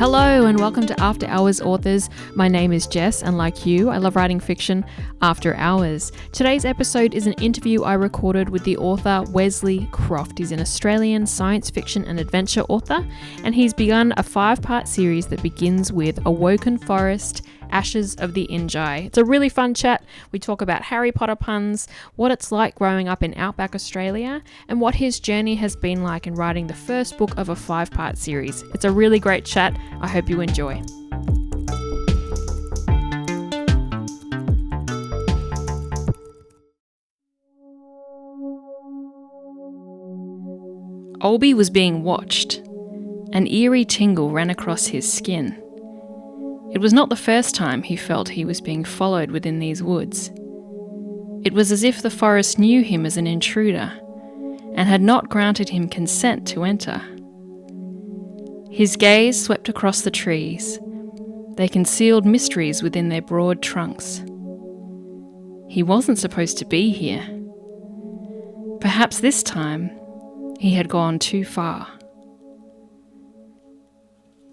Hello and welcome to After Hours Authors. My name is Jess, and like you, I love writing fiction after hours. Today's episode is an interview I recorded with the author Wesley Croft. He's an Australian science fiction and adventure author, and he's begun a 5-part series that begins with Awoken Forest, Ashes of the Injai. It's a really fun chat. We talk about Harry Potter puns, what it's like growing up in outback Australia, and what his journey has been like in writing the first book of a 5-part series. It's a really great chat. I hope you enjoy. Olby was being watched. An eerie tingle ran across his skin. It was not the first time he felt he was being followed within these woods. It was as if the forest knew him as an intruder and had not granted him consent to enter. His gaze swept across the trees. They concealed mysteries within their broad trunks. He wasn't supposed to be here. Perhaps this time he had gone too far.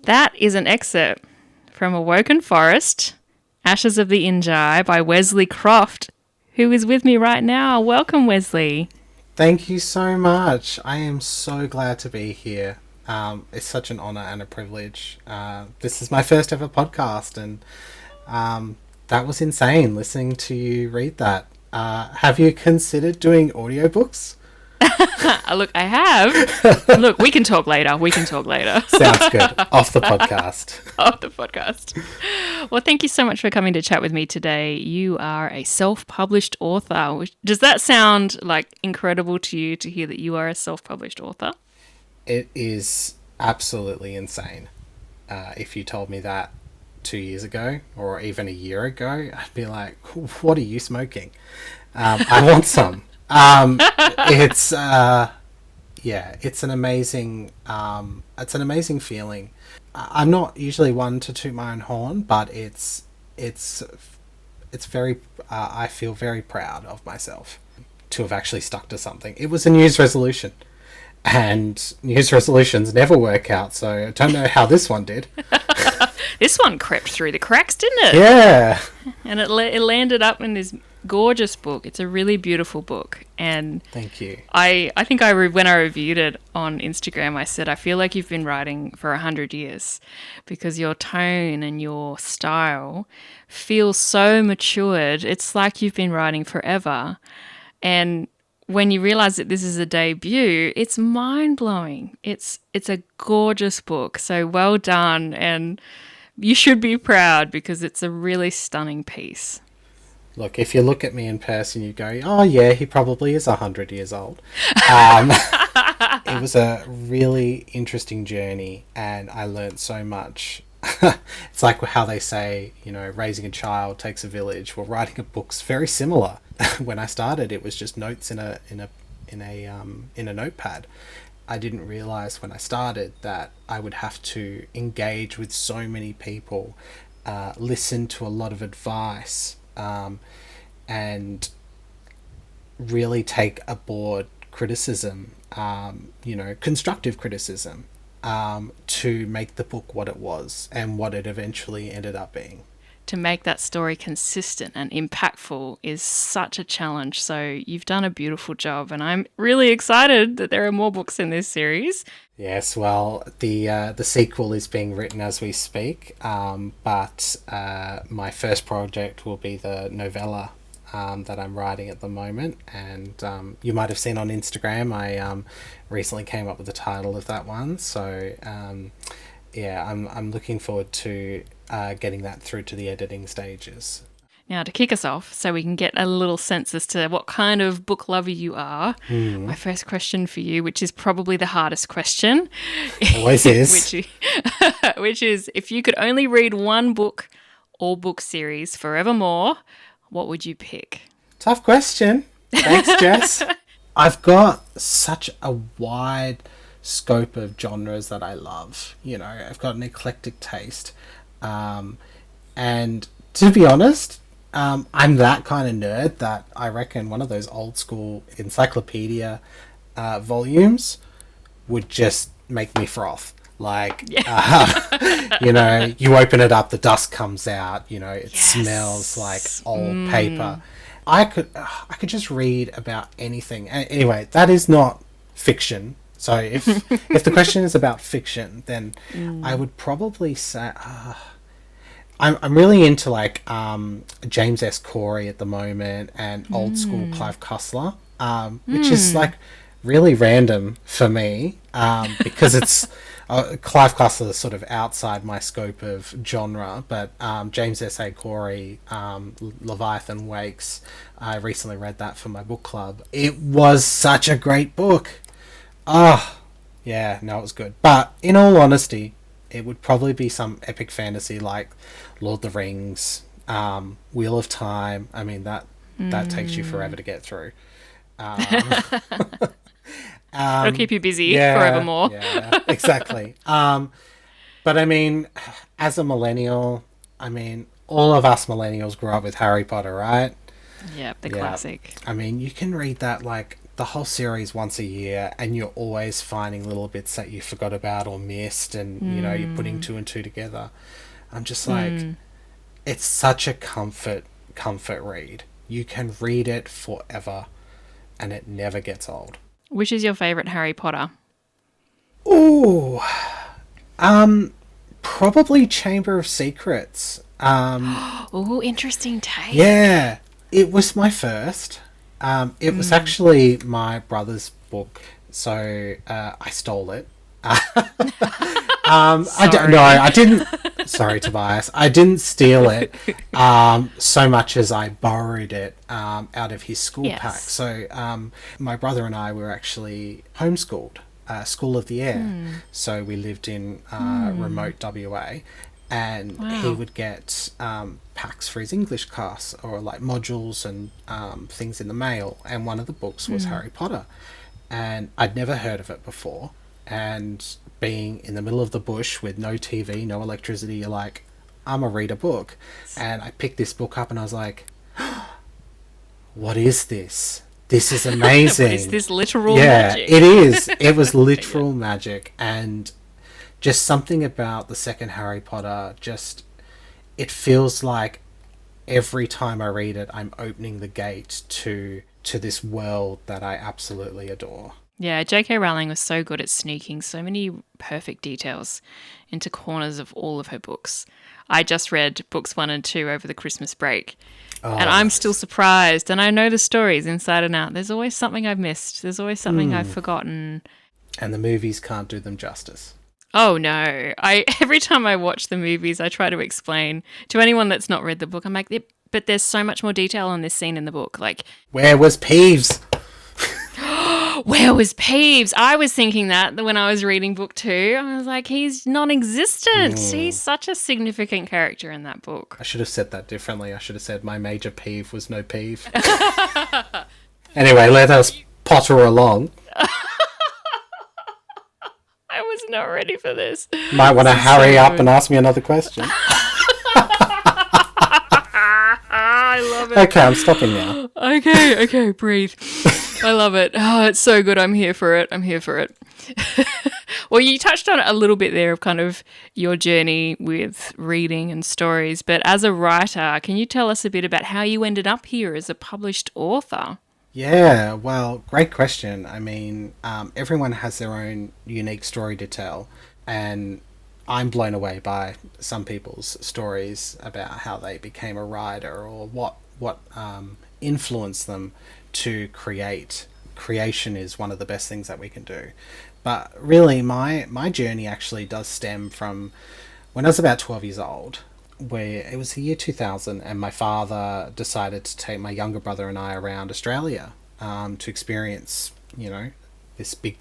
That is an excerpt from Awoken Forest, Ashes of the Injai by Wesley Croft, who is with me right now. Welcome, Wesley. Thank you so much. I am so glad to be here. It's such an honour and a privilege. This is my first ever podcast, and that was insane listening to you read that. Have you considered doing audiobooks? Look, I have. Look, we can talk later. Sounds good. Off the podcast. Off the podcast. Well, thank you so much for coming to chat with me today. You are a self-published author. Does that sound like incredible to you to hear that you are a self-published author? It is absolutely insane. If you told me that 2 years ago or even a year ago, I'd be like, what are you smoking? I want some. It's an amazing feeling. I'm not usually one to toot my own horn, but it's very, I feel very proud of myself to have actually stuck to something. It was a New Year's resolution, and New Year's resolutions never work out, so I don't know how this one did. This one crept through the cracks, didn't it? Yeah. And it landed up in this gorgeous book. It's a really beautiful book, and thank you. I think when I reviewed it on Instagram, I said I feel like you've been writing for 100 years because your tone and your style feel so matured. It's like you've been writing forever, and when you realize that this is a debut, it's mind-blowing. It's a gorgeous book, so well done, and you should be proud because it's a really stunning piece. Look, if you look at me in person, you go, oh yeah, he probably is 100 years old. It was a really interesting journey, and I learned so much. It's like how they say, raising a child takes a village. Well, writing a book's very similar. When I started, it was just notes in a notepad. I didn't realize when I started that I would have to engage with so many people, listen to a lot of advice, and really take aboard criticism, constructive criticism, to make the book what it was and what it eventually ended up being. To make that story consistent and impactful is such a challenge. So you've done a beautiful job, and I'm really excited that there are more books in this series. Yes, well, the sequel is being written as we speak, but my first project will be the novella that I'm writing at the moment, and you might have seen on Instagram I recently came up with the title of that one. So I'm looking forward to getting that through to the editing stages. Now, to kick us off, so we can get a little sense as to what kind of book lover you are, my first question for you, which is probably the hardest question. Always is. which is, if you could only read one book or book series forevermore, what would you pick? Tough question. Thanks, Jess. I've got such a wide scope of genres that I love. I've got an eclectic taste. And to be honest, I'm that kind of nerd that I reckon one of those old school encyclopedia volumes would just make me froth. Like, you know, you open it up, the dust comes out, you know, it smells like old paper. I could just read about anything. Anyway, that is not fiction. So if the question is about fiction, then I would probably say I'm really into like James S. Corey at the moment and old school Clive Cussler, which is like really random for me because it's Clive Cussler is sort of outside my scope of genre, but James S. A. Corey, Leviathan Wakes, I recently read that for my book club. It was such a great book. Yeah, no, it was good. But in all honesty, it would probably be some epic fantasy like Lord of the Rings, Wheel of Time. I mean, that takes you forever to get through. It'll keep you busy forevermore. Yeah, exactly. But I mean, as a millennial, I mean, all of us millennials grew up with Harry Potter, right? Yep, the classic. I mean, you can read that like the whole series once a year and you're always finding little bits that you forgot about or missed, and you know, you're putting two and two together. I'm just like, it's such a comfort read. You can read it forever and it never gets old. Which is your favourite Harry Potter? Ooh, probably Chamber of Secrets. Oh, interesting take. Yeah, it was my first. It was actually my brother's book, so I stole it. I didn't. Sorry, Tobias. I didn't steal it so much as I borrowed it out of his school pack. So my brother and I were actually homeschooled, School of the Air. So we lived in remote WA, and he would get packs for his English class or like modules and things in the mail. And one of the books was Harry Potter, and I'd never heard of it before. And being in the middle of the bush with no TV, no electricity, you're like, I'm gonna read a book. And I picked this book up and I was like, what is this? This is amazing. Is this literal magic? Yeah, it is. It was literal magic. And just something about the second Harry Potter, just, it feels like every time I read it, I'm opening the gate to this world that I absolutely adore. Yeah, J.K. Rowling was so good at sneaking so many perfect details into corners of all of her books. I just read books 1 and 2 over the Christmas break, and I'm still surprised, and I know the stories inside and out. There's always something I've missed. There's always something I've forgotten. And the movies can't do them justice. Oh, no. Every time I watch the movies, I try to explain to anyone that's not read the book. I'm like, but there's so much more detail on this scene in the book. Like, where was Peeves? Where was Peeves? I was thinking that when I was reading book 2. I was like, he's non-existent. He's such a significant character in that book. I should have said that differently. I should have said my major peeve was no peeve. Anyway, let us potter along. I was not ready for this. Might want to hurry up and ask me another question. I love it. Okay, I'm stopping now. Okay, breathe. I love it. Oh, it's so good. I'm here for it. Well, you touched on it a little bit there of kind of your journey with reading and stories, but as a writer, can you tell us a bit about how you ended up here as a published author? Yeah, well, great question. I mean, everyone has their own unique story to tell, and I'm blown away by some people's stories about how they became a writer or what influenced them to create. Creation is one of the best things that we can do. But really, my journey actually does stem from when I was about 12 years old, where it was the year 2000, and my father decided to take my younger brother and I around Australia to experience, this big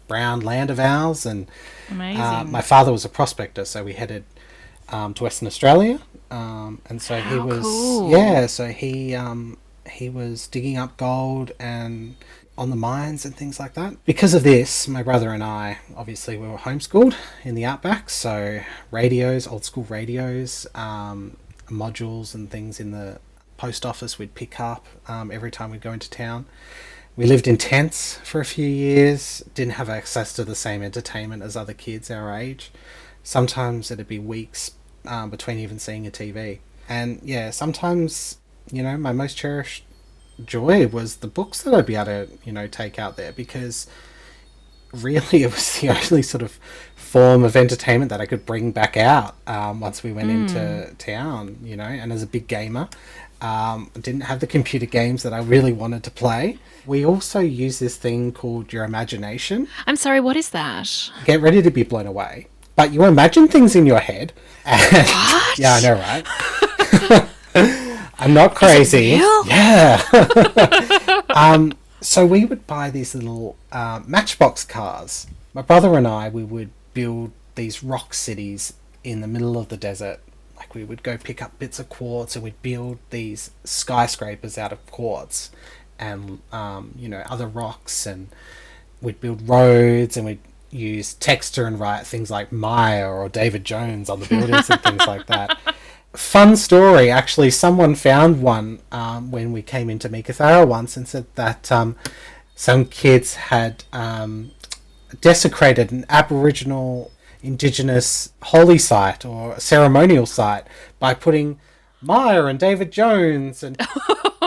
brown land of ours. And amazing. My father was a prospector, so we headed to Western Australia, and so he was cool. so he was digging up gold and on the mines and things like that. Because of this, my brother and I, obviously, we were homeschooled in the outback, so radios, old school radios, modules and things in the post office we'd pick up every time we'd go into town. We lived in tents for a few years, didn't have access to the same entertainment as other kids our age. Sometimes it'd be weeks between even seeing a TV. And yeah, sometimes, my most cherished joy was the books that I'd be able to, take out there, because really it was the only sort of form of entertainment that I could bring back out once we went into town, and as a big gamer, didn't have the computer games that I really wanted to play. We also use this thing called your imagination. I'm sorry, what is that? Get ready to be blown away. But you imagine things in your head. And, what? Yeah, I know, right? I'm not crazy. Is it real? Yeah. So we would buy these little Matchbox cars. My brother and I, we would build these rock cities in the middle of the desert. Like, we would go pick up bits of quartz and we'd build these skyscrapers out of quartz and other rocks, and we'd build roads, and we'd use texture and write things like Maya or David Jones on the buildings and things like that. Fun story, actually, someone found one when we came into Meekatharra once and said that some kids had desecrated an Aboriginal Indigenous holy site or ceremonial site by putting Maya and David Jones and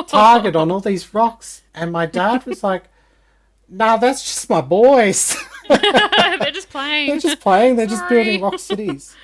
Target on all these rocks. And my dad was like, "Nah, that's just my boys." They're just playing. They're just playing. They're just building rock cities.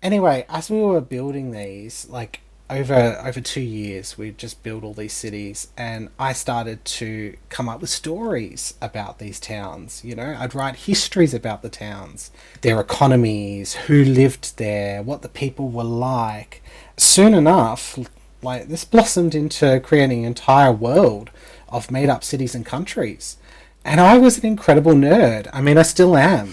Anyway, as we were building these, like over 2 years, we'd just build all these cities, and I started to come up with stories about these towns. I'd write histories about the towns, their economies, who lived there, what the people were like. Soon enough, like, this blossomed into creating an entire world of made-up cities and countries. And I was an incredible nerd. I mean, I still am,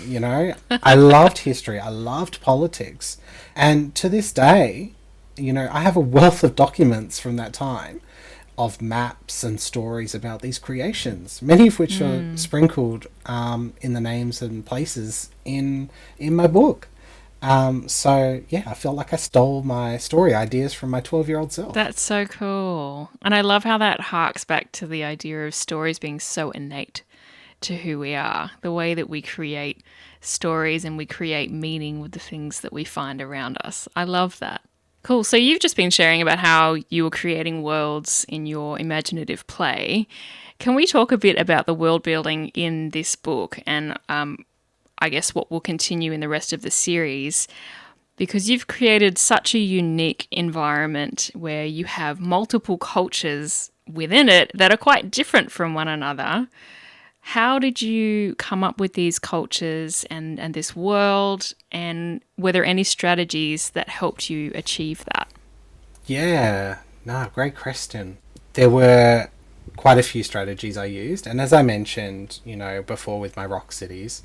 I loved history. I loved politics. And to this day, I have a wealth of documents from that time of maps and stories about these creations, many of which are sprinkled in the names and places in my book. So, yeah, I felt like I stole my story ideas from my 12-year-old self. That's so cool. And I love how that harks back to the idea of stories being so innate to who we are, the way that we create stories and we create meaning with the things that we find around us. I love that. Cool. So you've just been sharing about how you were creating worlds in your imaginative play. Can we talk a bit about the world building in this book and I guess what will continue in the rest of the series? Because you've created such a unique environment where you have multiple cultures within it that are quite different from one another. How did you come up with these cultures and this world, and were there any strategies that helped you achieve that? Yeah, no, great question. There were quite a few strategies I used, and as I mentioned, before with my rock cities,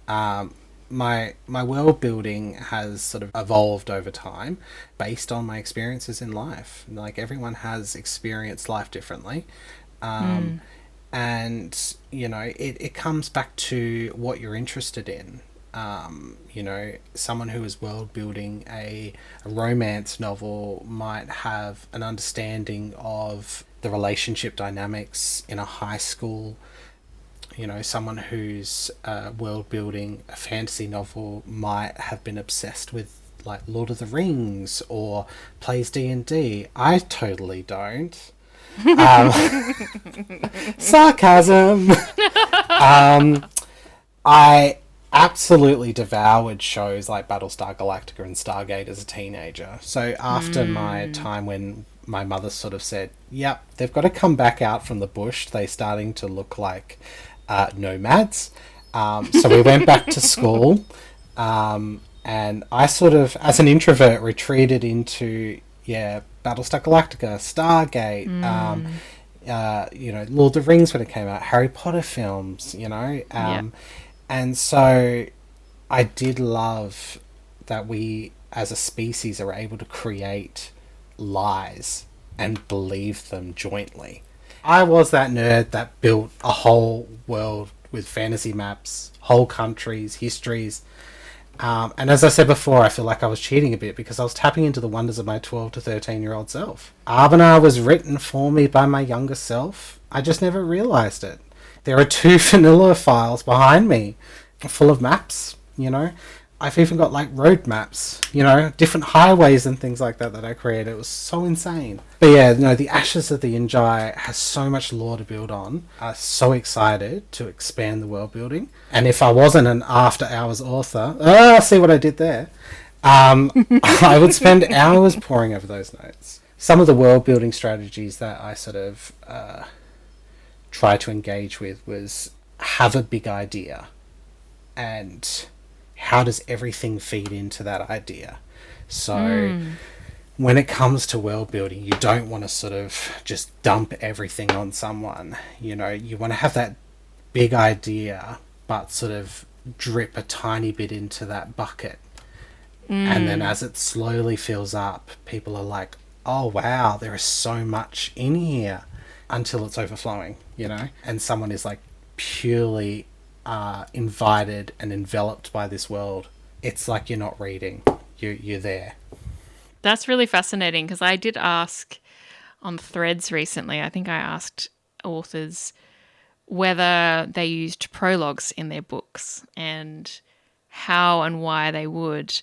my world building has sort of evolved over time based on my experiences in life. Like, everyone has experienced life differently. And, it comes back to what you're interested in. Someone who is world building a romance novel might have an understanding of the relationship dynamics in a high school. Someone who's world building a fantasy novel might have been obsessed with, like, Lord of the Rings or plays D&D. I totally don't. Sarcasm. I absolutely devoured shows like Battlestar Galactica and Stargate as a teenager. So after my time when my mother sort of said, yep, they've got to come back out from the bush, they're starting to look like nomads. So we went back to school, and I sort of, as an introvert, retreated into Battlestar Galactica, Stargate, Lord of the Rings when it came out, Harry Potter films, and so I did love that we as a species are able to create lies and believe them jointly. I was that nerd that built a whole world with fantasy maps, whole countries, histories. And as I said before, I feel like I was cheating a bit because I was tapping into the wonders of my 12 to 13-year-old self. Arbanar was written for me by my younger self. I just never realised it. There are 2 vanilla files behind me full of maps, you know. I've even got like road maps, you know, different highways and things like that that I created. It was so insane. But yeah, you know, the Ashes of the Injai has so much lore to build on. I'm so excited to expand the world building. And if I wasn't an after hours author, see what I did there. I would spend hours poring over those notes. Some of the world building strategies that I sort of try to engage with was have a big idea, and how does everything feed into that idea? So when it comes to world building, you don't want to sort of just dump everything on someone. You know, you want to have that big idea, but sort of drip a tiny bit into that bucket. And then as it slowly fills up, people are like, oh wow, there is so much in here, until it's overflowing, you know? And someone is like purely invited and enveloped by this world. It's like you're not reading, you're there. That's really fascinating, because I did ask on Threads recently, I think I asked authors whether they used prologues in their books and how and why they would.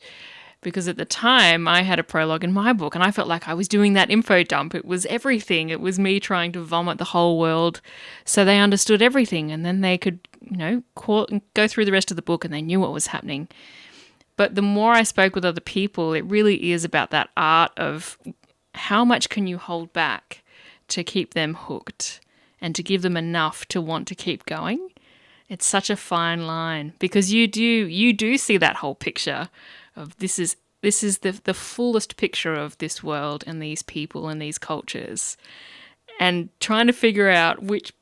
Because at the time I had a prologue in my book and I felt like I was doing that info dump. It was everything. It was me trying to vomit the whole world so they understood everything, and then they could, you know, go through the rest of the book and they knew what was happening. But the more I spoke with other people, it really is about that art of how much can you hold back to keep them hooked and to give them enough to want to keep going. It's such a fine line, because you do see that whole picture of this is the fullest picture of this world and these people and these cultures. And trying to figure out which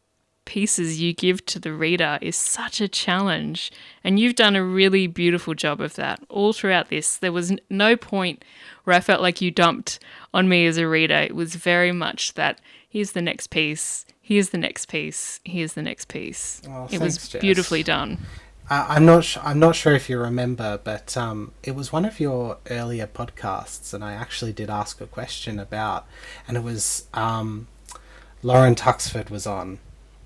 pieces you give to the reader is such a challenge. And you've done a really beautiful job of that all throughout this. There was no point where I felt like you dumped on me as a reader. It was very much that here's the next piece, here's the next piece, here's the next piece. Oh, it thanks, was Jess. beautifully done. I'm not sure if you remember, but it was one of your earlier podcasts, and I actually did ask a question about, and it was Lauren Tuxford was on,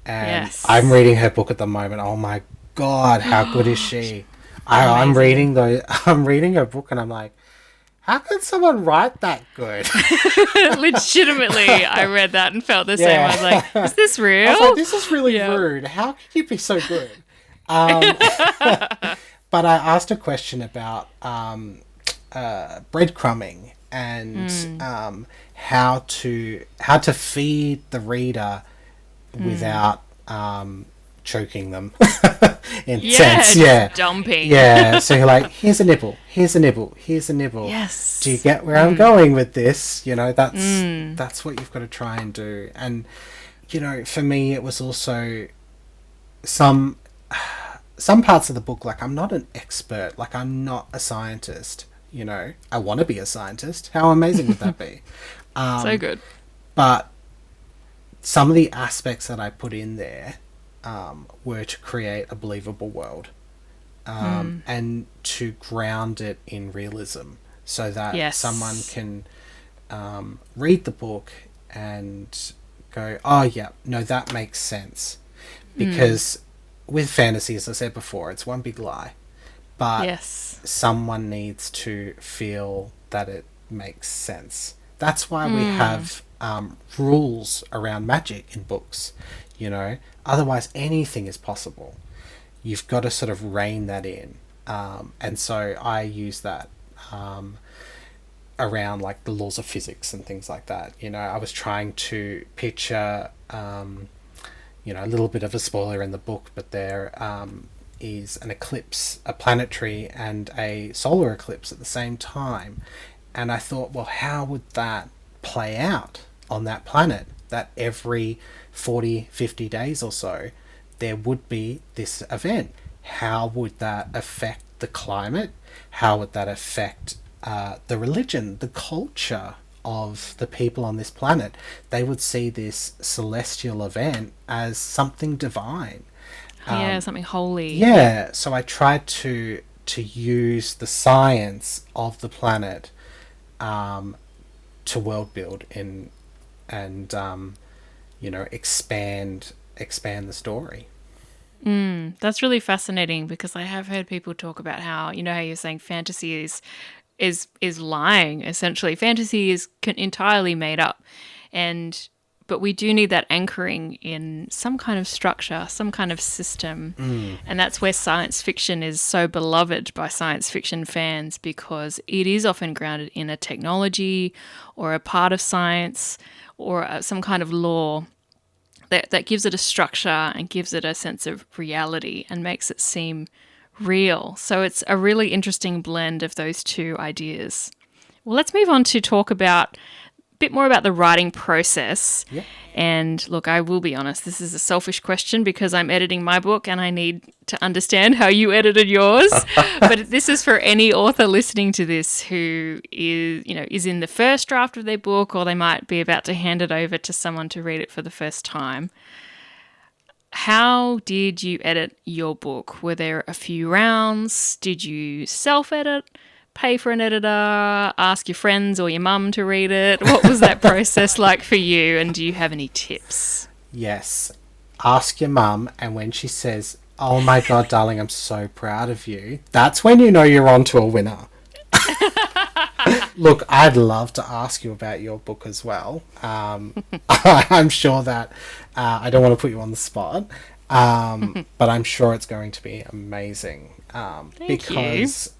and yes. I'm reading her book at the moment. Oh my god, how good is she? I'm reading her book, and I'm like, how can someone write that good? Legitimately, I read that and felt the same. I was like, is this real? I was like, this is really rude. How can you be so good? But I asked a question about breadcrumbing and how to feed the reader without choking them in sense. Yeah, dumping. Yeah, so you're like, here's a nibble, here's a nibble, here's a nibble. Yes. Do you get where I'm going with this? You know, that's what you've got to try and do. And you know, for me, it was also some parts of the book, like I'm not an expert, like I'm not a scientist, you know. I want to be a scientist. How amazing would that be? So good. But some of the aspects that I put in there were to create a believable world and to ground it in realism, so that someone can read the book and go, oh yeah, no, that makes sense. Because with fantasy, as I said before, it's one big lie. But someone needs to feel that it makes sense. That's why we have rules around magic in books, you know. Otherwise, anything is possible. You've got to sort of rein that in. And so I use that around like the laws of physics and things like that. You know, I was trying to picture... you know, a little bit of a spoiler in the book, but there is an eclipse, a planetary and a solar eclipse at the same time. And I thought, well, how would that play out on that planet? That every 40, 50 days or so, there would be this event. How would that affect the climate? How would that affect the religion, the culture of the people on this planet? They would see this celestial event as something divine. Something holy. Yeah, so I tried to use the science of the planet to world build and you know, expand the story. That's really fascinating because I have heard people talk about how, how you're saying fantasy is lying essentially. Fantasy is entirely made up, and but we do need that anchoring in some kind of structure, some kind of system. And that's where science fiction is so beloved by science fiction fans, because it is often grounded in a technology or a part of science or some kind of law that gives it a structure and gives it a sense of reality and makes it seem real. So it's a really interesting blend of those two ideas. Well, let's move on to talk about a bit more about the writing process. Yeah. And look, I will be honest, this is a selfish question because I'm editing my book and I need to understand how you edited yours. But this is for any author listening to this who is in the first draft of their book, or they might be about to hand it over to someone to read it for the first time. How did you edit your book? Were there a few rounds? Did you self-edit? Pay for an editor? Ask your friends or your mum to read it? What was that process like for you? And do you have any tips? Yes. Ask your mum, and when she says, "Oh my God, darling, I'm so proud of you," that's when you know you're on to a winner. Look, I'd love to ask you about your book as well. I'm sure that I don't want to put you on the spot, but I'm sure it's going to be amazing. Because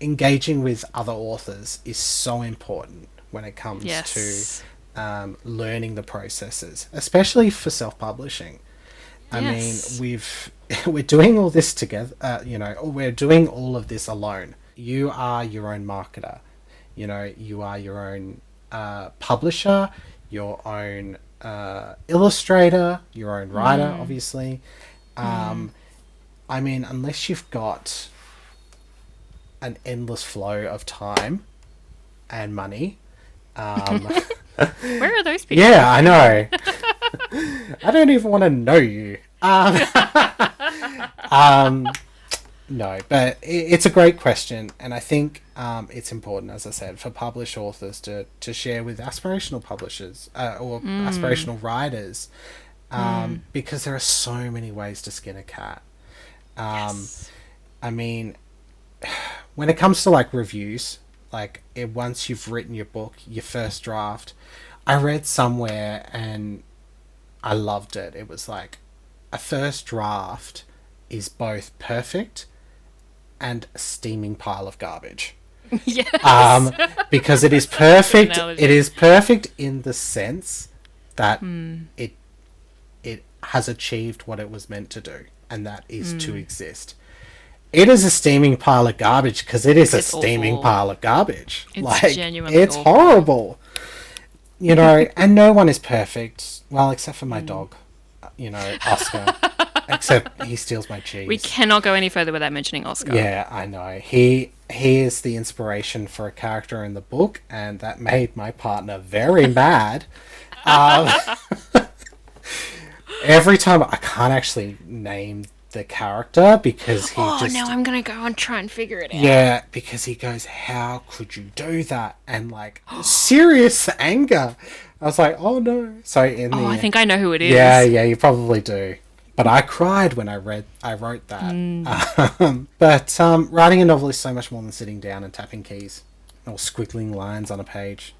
engaging with other authors is so important when it comes to learning the processes, especially for self-publishing. I mean, we're doing all this together. We're doing all of this alone. You are your own marketer. You are your own publisher, your own illustrator, your own writer, obviously. I mean, unless you've got an endless flow of time and money. Where are those people? Yeah, I know. I don't even want to know you. No, but it's a great question, and I think it's important, as I said, for published authors to share with aspirational publishers or aspirational writers, because there are so many ways to skin a cat. I mean, when it comes to like reviews, once you've written your book, your first draft, I read somewhere and I loved it. It was like, a first draft is both perfect and a steaming pile of garbage. Yes. Because it is perfect. It is perfect in the sense that it has achieved what it was meant to do, and that is to exist. It is a steaming pile of garbage because it's a steaming awful. Pile of garbage. It's genuinely it's awful. horrible. And no one is perfect. Well, except for my dog, Oscar. Except he steals my cheese. We cannot go any further without mentioning Oscar. Yeah, I know. He is the inspiration for a character in the book, and that made my partner very mad. Every time, I can't actually name the character because he now I'm gonna go and try and figure it out. Yeah, because he goes, "How could you do that?" And serious anger. I was like, "Oh no!" So I think I know who it is. Yeah, you probably do. But I cried when I wrote that. But writing a novel is so much more than sitting down and tapping keys or squiggling lines on a page.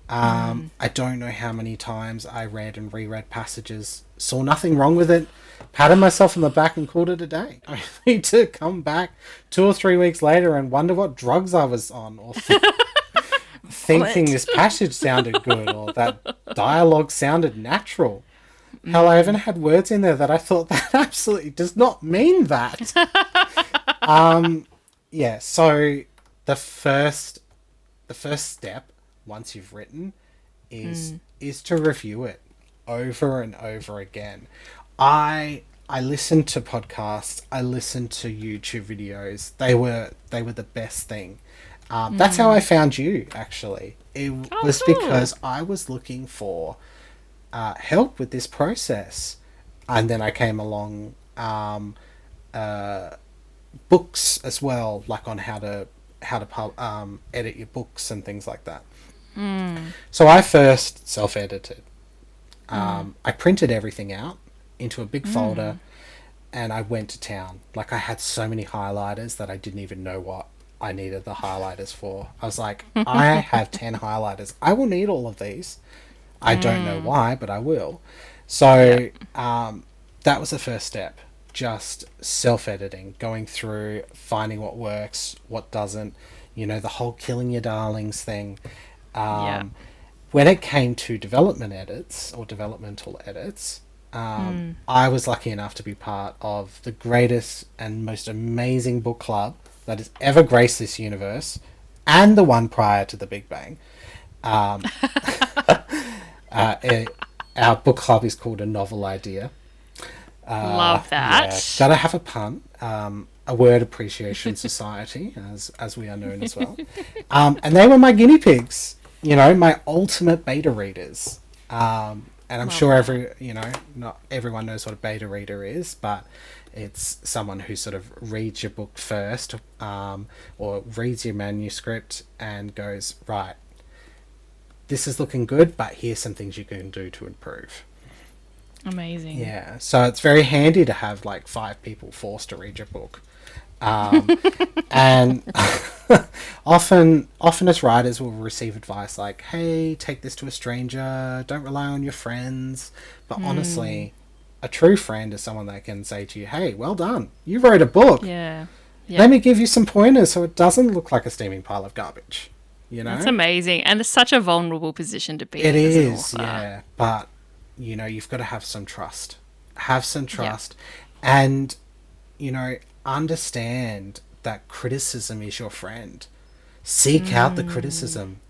I don't know how many times I read and reread passages, saw nothing wrong with it, patted myself on the back and called it a day. I need to come back 2 or 3 weeks later and wonder what drugs I was on, or thinking this passage sounded good, or that dialogue sounded natural. Hell, I even had words in there that I thought that absolutely does not mean that. So the first step, once you've written, is to review it over and over again. I listened to podcasts, I listened to YouTube videos. They were the best thing. That's how I found you, actually. It was cool. Because I was looking for help with this process, and then I came along books as well, like on how to edit your books and things like that. So I first self-edited. I printed everything out into a big folder, and I went to town. Like, I had so many highlighters that I didn't even know what I needed the highlighters for. I was like, I have 10 highlighters. I will need all of these. I don't know why, but I will. So that was the first step. Just self-editing, going through, finding what works, what doesn't. You know, the whole killing your darlings thing. When it came to development edits or developmental edits, I was lucky enough to be part of the greatest and most amazing book club that has ever graced this universe, and the one prior to the Big Bang. Our book club is called A Novel Idea. Love that. Yeah, gotta have a pun. A Word Appreciation Society, as we are known as well. And they were my guinea pigs. You know, my ultimate beta readers. And I'm sure not everyone knows what a beta reader is, but it's someone who sort of reads your book first, or reads your manuscript and goes, right, this is looking good, but here's some things you can do to improve. Amazing. Yeah, so it's very handy to have like 5 people forced to read your book. And often as writers will receive advice like, hey, take this to a stranger, don't rely on your friends. But honestly, a true friend is someone that can say to you, hey, well done, you wrote a book. Yeah. Let me give you some pointers so it doesn't look like a steaming pile of garbage. You know, that's amazing, and it's such a vulnerable position to be in. It is, as an author. yeah. But you know, you've got to have some trust. And you know, understand that criticism is your friend. Seek out the criticism.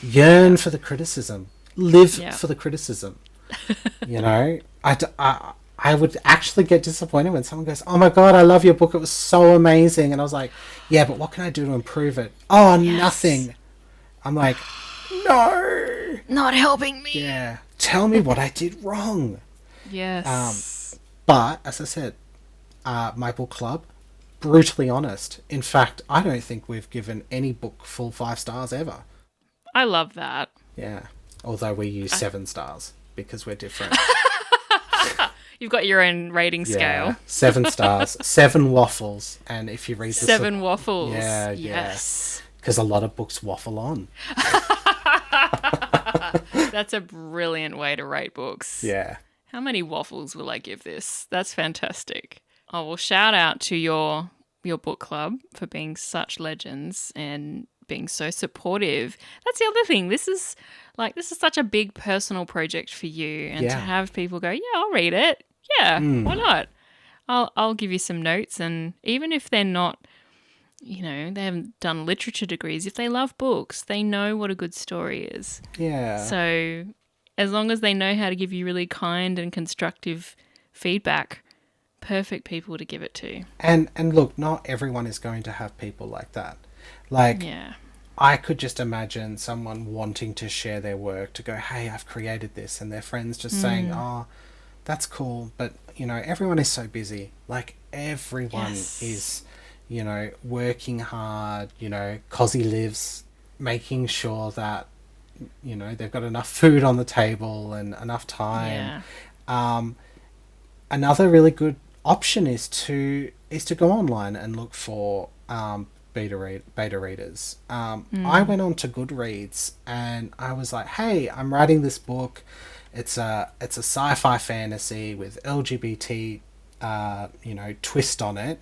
Yearn for the criticism. Live for the criticism. You know, I would actually get disappointed when someone goes, oh my God, I love your book, it was so amazing. And I was like, yeah, but what can I do to improve it? Oh, nothing. I'm like, no. Not helping me. Yeah. Tell me what I did wrong. Yes. But, as I said, my book club, brutally honest. In fact, I don't think we've given any book full 5 stars ever. I love that. Yeah. Although we use 7 stars because we're different. You've got your own rating scale. 7 stars, 7 waffles. And if you read the 7 waffles. Yeah. Yes. Because a lot of books waffle on. That's a brilliant way to rate books. Yeah. How many waffles will I give this? That's fantastic. Oh, well, shout out to your book club for being such legends and being so supportive. That's the other thing. This is such a big personal project for you, and to have people go, yeah, I'll read it. Yeah, why not? I'll give you some notes, and even if they're not, you know, they haven't done literature degrees, if they love books, they know what a good story is. Yeah. So as long as they know how to give you really kind and constructive feedback, perfect people to give it to. And look, not everyone is going to have people like that. Like, I could just imagine someone wanting to share their work, to go, hey, I've created this, and their friends just saying, oh, that's cool. But, you know, everyone is so busy. Like, everyone is, you know, working hard, you know, Cosy lives, making sure that, you know, they've got enough food on the table and enough time. Another really good option is to go online and look for beta readers. I went on to Goodreads and I was like, hey, I'm writing this book. It's a sci-fi fantasy with LGBT you know, twist on it.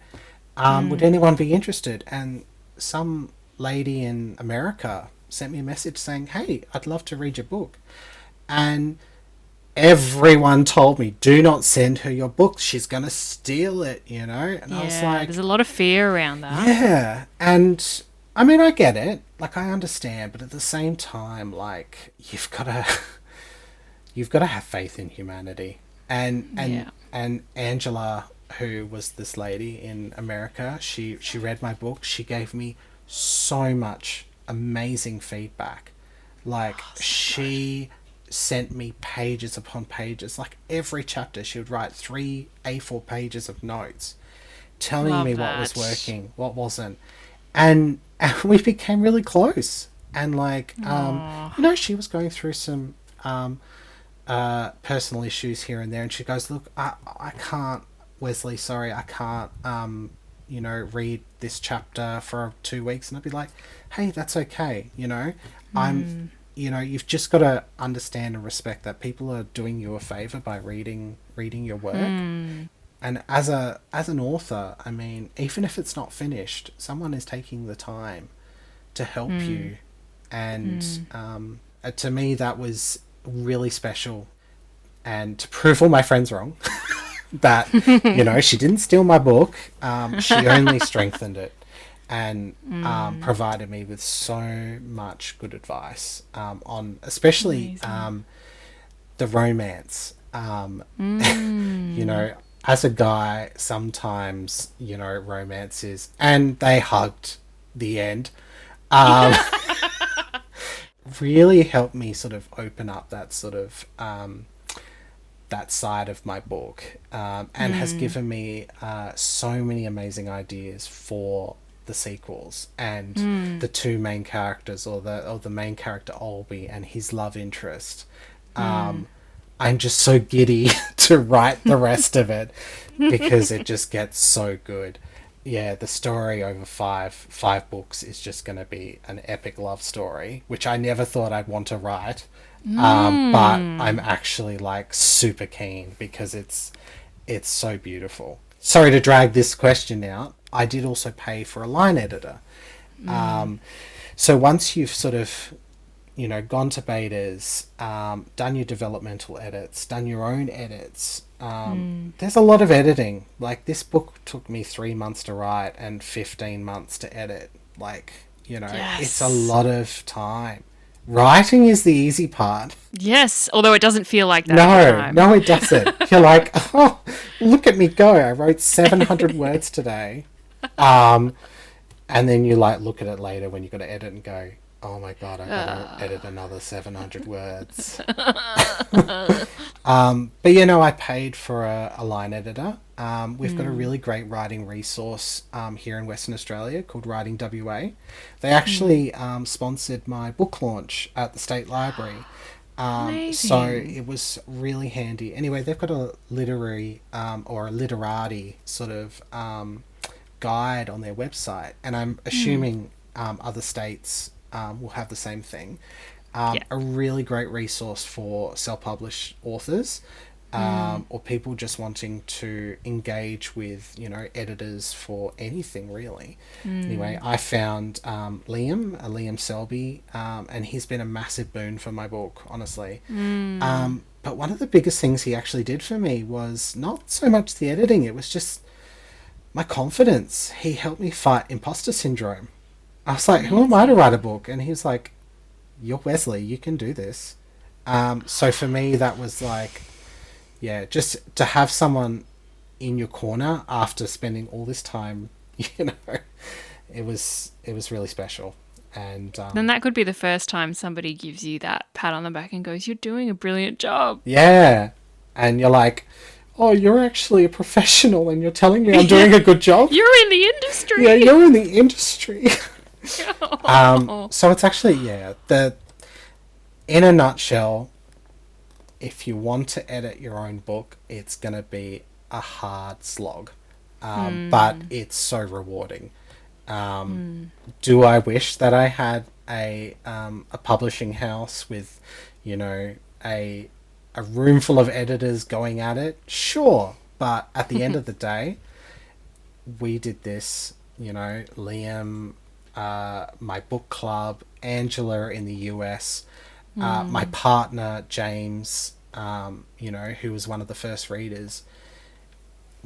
Would anyone be interested? And some lady in America sent me a message saying, hey, I'd love to read your book. And everyone told me, do not send her your book, she's going to steal it, you know? And I was like, there's a lot of fear around that. Yeah. And I mean, I get it. Like, I understand, but at the same time, like, you've got to have faith in humanity. And Angela, who was this lady in America, she read my book. She gave me so much amazing feedback. Like, she sent me pages upon pages. Like, every chapter she would write 3 A4 pages of notes telling me what was working, what wasn't. And we became really close. And like, you know, she was going through some personal issues here and there, and she goes, look, I can't Wesley, sorry, I can't, read this chapter for 2 weeks. And I'd be like, hey, that's okay. I'm, you've just got to understand and respect that people are doing you a favor by reading your work. And as an author, I mean, even if it's not finished, someone is taking the time to help you. And to me, that was really special. And to prove all my friends wrong, that, she didn't steal my book. She only strengthened it and provided me with so much good advice on especially the romance. As a guy, sometimes, romance is, and they hugged the end, really helped me sort of open up that sort of that side of my book, and has given me so many amazing ideas for the sequels and the two main characters, or the main character Olby and his love interest. I'm just so giddy to write the rest of it because it just gets so good. Yeah, the story over five books is just going to be an epic love story, which I never thought I'd want to write. But I'm actually like super keen because it's so beautiful. Sorry to drag this question out. I did also pay for a line editor. So once you've sort of, gone to betas, done your developmental edits, done your own edits, there's a lot of editing. Like, this book took me 3 months to write and 15 months to edit. Like, Yes. It's a lot of time. Writing is the easy part. Yes, although it doesn't feel like that at the time. No, it doesn't. You're like, oh, look at me go. I wrote 700 words today. And then you like look at it later when you've got to edit and go, oh my God, I've got to edit another 700 words. But I paid for a line editor. We've got a really great writing resource here in Western Australia called Writing WA. They actually sponsored my book launch at the State Library. So it was really handy. Anyway, they've got a literary or a literati sort of guide on their website, and I'm assuming other states will have the same thing. A really great resource for self-published authors, or people just wanting to engage with, editors for anything really. Anyway, I found Liam Selby, and he's been a massive boon for my book, honestly. But one of the biggest things he actually did for me was not so much the editing, it was just my confidence. He helped me fight imposter syndrome. I was like, who am I to write a book? And he was like, you're Wesley, you can do this. So for me, that was like, just to have someone in your corner after spending all this time, it was really special. And then that could be the first time somebody gives you that pat on the back and goes, you're doing a brilliant job. Yeah. And you're like, oh, you're actually a professional and you're telling me I'm doing a good job? You're in the industry. Yeah, you're in the industry. So it's actually, in a nutshell, if you want to edit your own book, it's going to be a hard slog. But it's so rewarding. Do I wish that I had a publishing house with, a room full of editors going at it? Sure. But at the end of the day, we did this, Liam, my book club, Angela in the US, my partner, James, who was one of the first readers.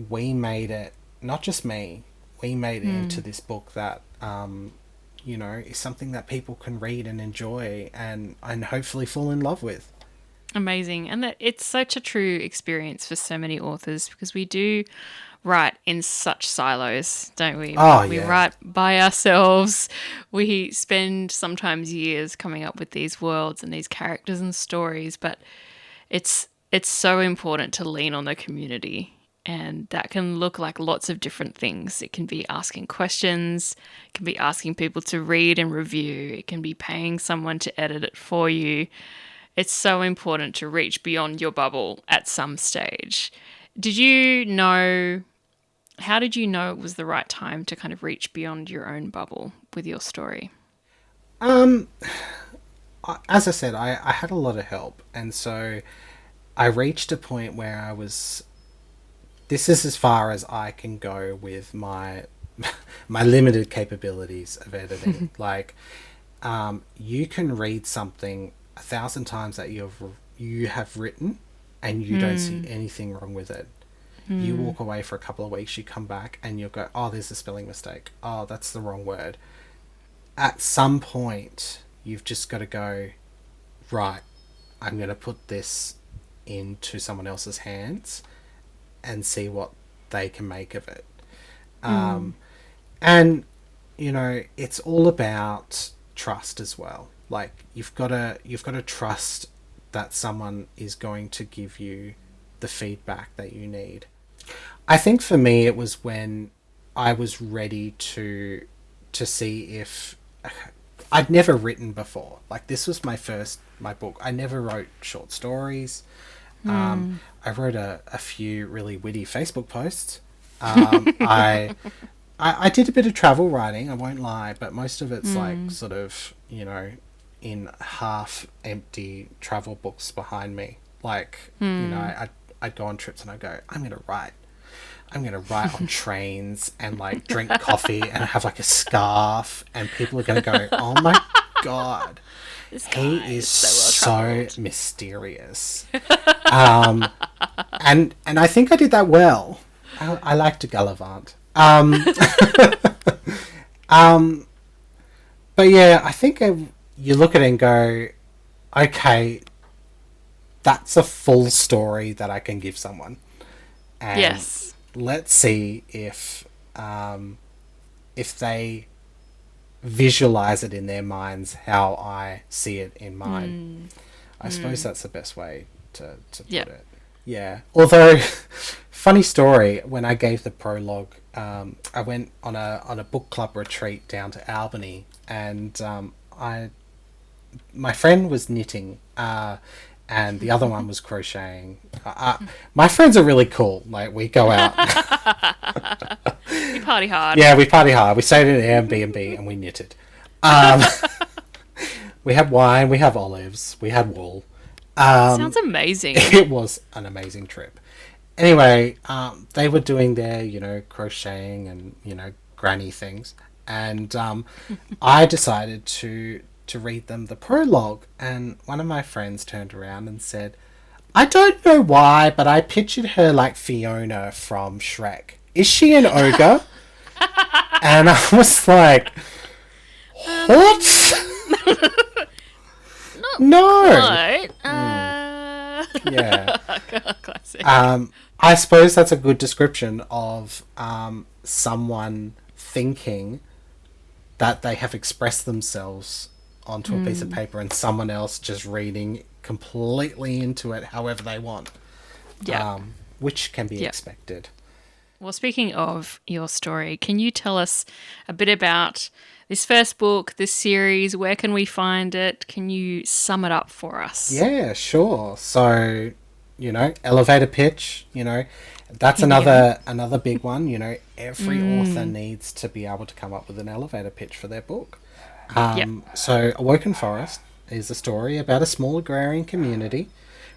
We made it, not just me, we made it into this book that, is something that people can read and enjoy and hopefully fall in love with. Amazing. And that it's such a true experience for so many authors, because we do write in such silos, don't we? We write by ourselves. We spend sometimes years coming up with these worlds and these characters and stories, but it's so important to lean on the community. And that can look like lots of different things. It can be asking questions, it can be asking people to read and review, it can be paying someone to edit it for you. It's so important to reach beyond your bubble at some stage. did you know, how did you know it was the right time to kind of reach beyond your own bubble with your story? Um, as I said, I had a lot of help, and so I reached a point where I was. This is as far as I can go with my my limited capabilities of editing. Like, you can read something 1,000 times that you have written, and you don't see anything wrong with it. You walk away for a couple of weeks, you come back, and you'll go, "Oh, there's a spelling mistake. Oh, that's the wrong word." At some point, you've just got to go, right, I'm going to put this into someone else's hands and see what they can make of it. And, it's all about trust as well. Like, you've got to trust that someone is going to give you the feedback that you need. I think for me, it was when I was ready to see if I'd never written before. Like, this was my book. I never wrote short stories. I wrote a few really witty Facebook posts. I did a bit of travel writing, I won't lie, but most of it's like sort of, in half empty travel books behind me. Like, I'd go on trips and I'd go, I'm going to write on trains and like drink coffee and have like a scarf, and people are going to go, oh my God, he is so mysterious. And I think I did that well. I like to gallivant. But yeah, I think you look at it and go, okay, that's a full story that I can give someone. And Yes. let's see if they visualize it in their minds how I see it in mine. I suppose that's the best way to put it. Yeah. Although, funny story, when I gave the prologue, I went on a book club retreat down to Albany, and my friend was knitting, and the other one was crocheting. My friends are really cool. Like, we go out. We party hard. Yeah, we party hard. We stayed at an Airbnb and we knitted. We had wine, we have olives, we had wool. Sounds amazing. It was an amazing trip. Anyway, they were doing their, crocheting and, granny things. And I decided to read them the prologue. And one of my friends turned around and said, I don't know why, but I pictured her like Fiona from Shrek. Is she an ogre? And I was like, what? No. What? Yeah. Classic. I suppose that's a good description of someone thinking that they have expressed themselves onto a piece of paper and someone else just reading completely into it however they want. Yeah. Which can be expected. Well, speaking of your story, can you tell us a bit about this first book, this series? Where can we find it? Can you sum it up for us? Yeah, sure. So, elevator pitch, that's another big one. Every author needs to be able to come up with an elevator pitch for their book. So Awoken Forest is a story about a small agrarian community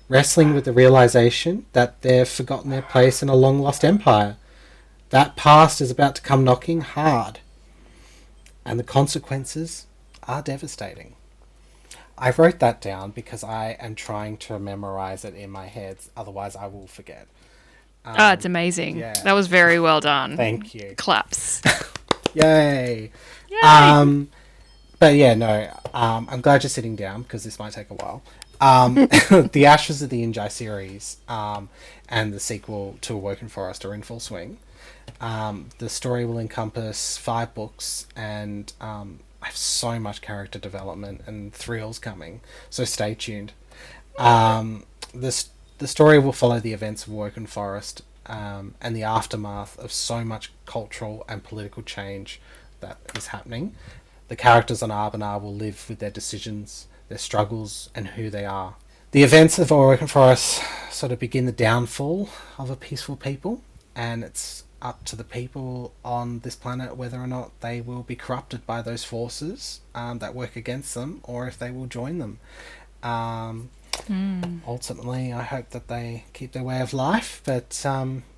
wrestling with the realization that they've forgotten their place in a long-lost empire. That past is about to come knocking hard, and the consequences are devastating. I wrote that down because I am trying to memorize it in my head, otherwise I will forget. It's amazing. Yeah. That was very well done. Thank you. Claps. Yay. Yay. But yeah, no, I'm glad you're sitting down because this might take a while. The Ashes of the Injai series and the sequel to Awoken Forest are in full swing. The story will encompass 5 books, and I have so much character development and thrills coming, so stay tuned. The story will follow the events of Awoken Forest and the aftermath of so much cultural and political change that is happening. The characters on Arbanar will live with their decisions, their struggles, and who they are. The events of Awoken Forest sort of begin the downfall of a peaceful people, and it's up to the people on this planet whether or not they will be corrupted by those forces that work against them, or if they will join them. Ultimately, I hope that they keep their way of life, but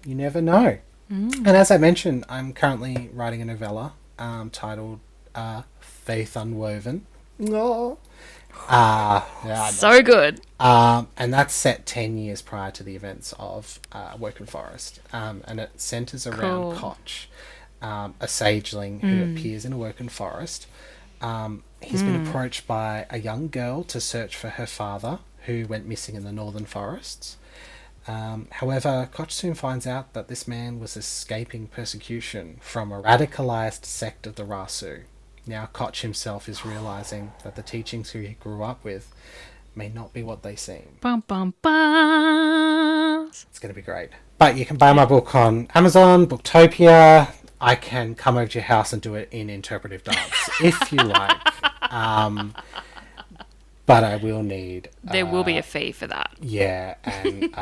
you never know. And as I mentioned, I'm currently writing a novella titled Faith Unwoven. Oh. Yeah, so good. And that's set 10 years prior to the events of Awoken Forest. And it centres around Koch, a sageling who appears in Awoken Forest. He's been approached by a young girl to search for her father, who went missing in the northern forests. However, Koch soon finds out that this man was escaping persecution from a radicalised sect of the Rasu. Now, Koch himself is realising that the teachings he grew up with may not be what they seem. Bum, bum, bum. It's going to be great. But you can buy my book on Amazon, Booktopia. I can come over to your house and do it in interpretive dance if you like. But I will need... there will be a fee for that. Yeah, and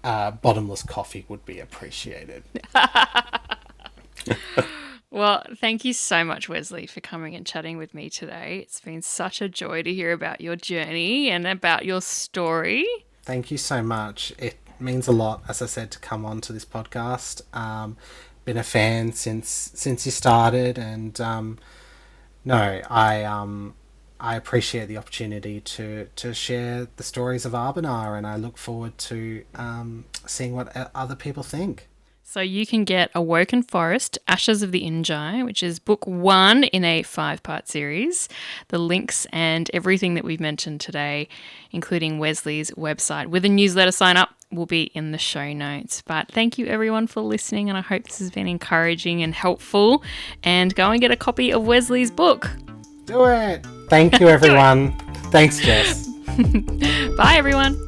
bottomless coffee would be appreciated. Well, thank you so much, Wesley, for coming and chatting with me today. It's been such a joy to hear about your journey and about your story. Thank you so much. It means a lot, as I said, to come on to this podcast. Been a fan since you started, and I appreciate the opportunity to share the stories of Arbanar, and I look forward to seeing what other people think. So you can get Awoken Forest, Ashes of the Injai, which is book 1 in a 5-part series. The links and everything that we've mentioned today, including Wesley's website with a newsletter sign up, will be in the show notes. But thank you everyone for listening, and I hope this has been encouraging and helpful. And go and get a copy of Wesley's book. Do it. Thank you, everyone. Thanks, Jess. Bye, everyone.